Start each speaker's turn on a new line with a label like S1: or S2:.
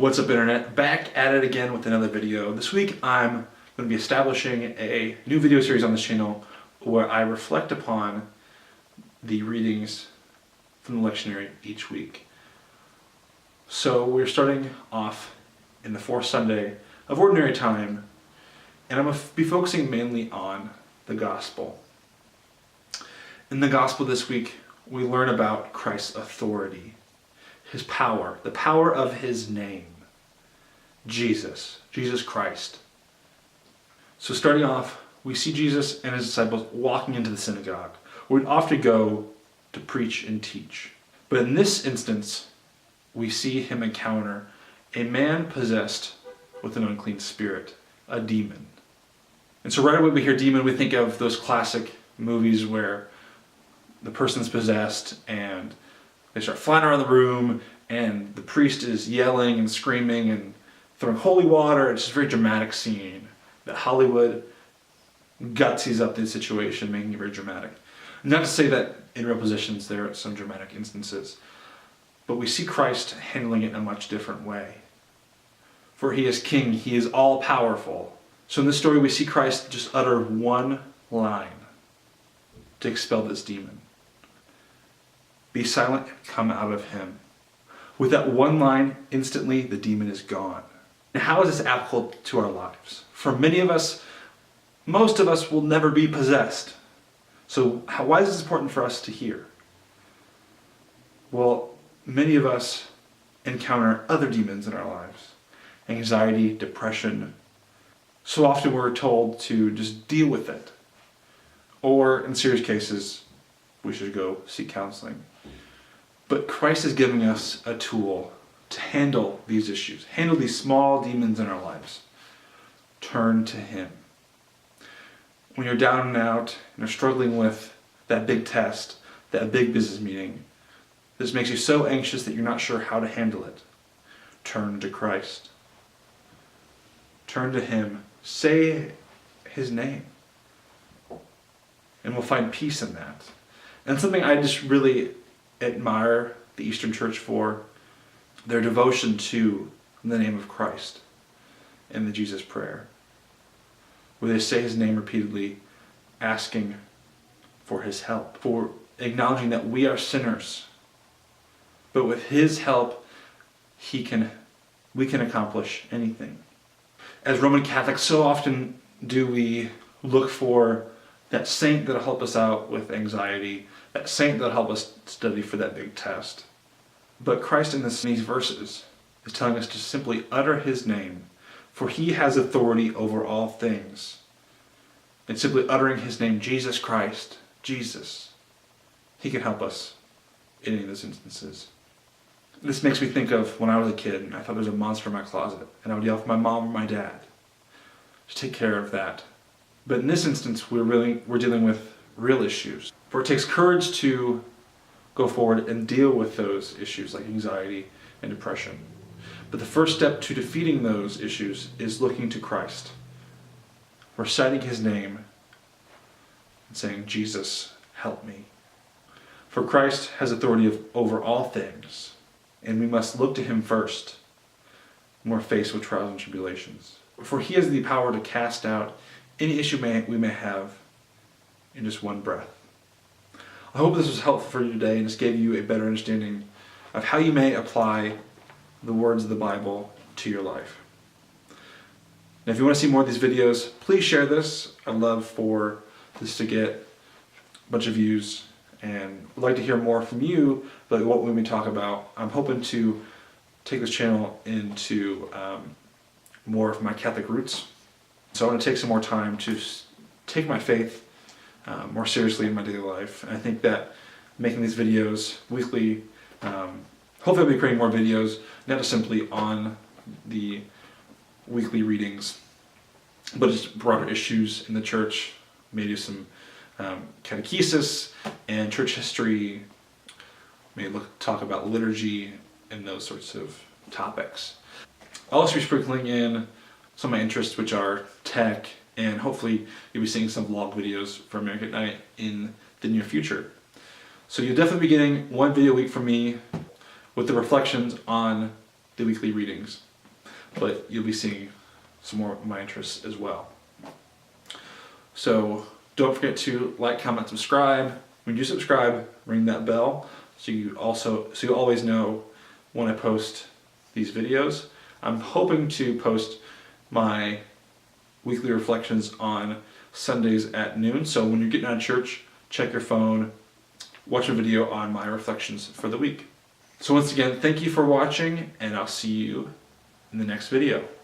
S1: What's up, internet? Back at it again with another video. This week I'm going to be establishing a new video series on this channel where I reflect upon the readings from the lectionary each week. So we're starting off in the fourth Sunday of Ordinary Time, and I'm going to be focusing mainly on the Gospel. In the Gospel this week, we learn about Christ's authority, His power, the power of His name, Jesus Christ. So starting off, we see Jesus and His disciples walking into the synagogue, where He'd often go to preach and teach. But in this instance, we see Him encounter a man possessed with an unclean spirit, a demon. And so right away we hear demon, we think of those classic movies where the person's possessed and they start flying around the room and the priest is yelling and screaming and throwing holy water. It's just a very dramatic scene that Hollywood gutsies up the situation, making it very dramatic. Not to say that in real positions there are some dramatic instances, but we see Christ handling it in a much different way. For He is King, He is all powerful. So in this story we see Christ just utter one line to expel this demon. Be silent and come out of him. With that one line, instantly the demon is gone. And how is this applicable to our lives? For many of us, most of us will never be possessed. So why is this important for us to hear? Well, many of us encounter other demons in our lives. Anxiety, depression. So often we're told to just deal with it. Or in serious cases, we should go seek counseling. But Christ is giving us a tool to handle these issues, handle these small demons in our lives. Turn to Him. When you're down and out and you're struggling with that big test, that big business meeting, this makes you so anxious that you're not sure how to handle it. Turn to Christ. Turn to Him. Say His name. And we'll find peace in that. And something I just really admire the Eastern Church for, their devotion to the name of Christ in the Jesus prayer, where they say His name repeatedly, asking for His help, for acknowledging that we are sinners, but with His help we can accomplish anything. As Roman Catholics, so often do we look for that saint that'll help us out with anxiety, that saint that'll help us study for that big test. But Christ in these verses is telling us to simply utter His name, for He has authority over all things. And simply uttering His name, Jesus Christ, Jesus, He can help us in any of those instances. This makes me think of when I was a kid and I thought there was a monster in my closet, and I would yell for my mom or my dad to take care of that. But in this instance, we're dealing with real issues. For it takes courage to go forward and deal with those issues like anxiety and depression. But the first step to defeating those issues is looking to Christ, reciting His name and saying, Jesus, help me. For Christ has authority over all things, and we must look to Him first when we're faced with trials and tribulations. For He has the power to cast out any issue we may have in just one breath. I hope this was helpful for you today and just gave you a better understanding of how you may apply the words of the Bible to your life. Now, if you want to see more of these videos, please share this. I'd love for this to get a bunch of views, and would like to hear more from you about what we may talk about. I'm hoping to take this channel into more of my Catholic roots. So I want to take some more time to take my faith more seriously in my daily life. And I think that making these videos weekly, hopefully I'll be creating more videos, not just simply on the weekly readings, but just broader issues in the church, maybe some catechesis and church history, maybe talk about liturgy and those sorts of topics. I'll also be sprinkling in some of my interests, which are tech, and hopefully you'll be seeing some vlog videos from America at Night in the near future. So you'll definitely be getting one video a week from me with the reflections on the weekly readings, but you'll be seeing some more of my interests as well. So don't forget to like, comment, subscribe. When you subscribe, ring that bell so you always know when I post these videos. I'm hoping to post my weekly reflections on Sundays at noon. So when you're getting out of church, check your phone, watch a video on my reflections for the week. So once again, thank you for watching, and I'll see you in the next video.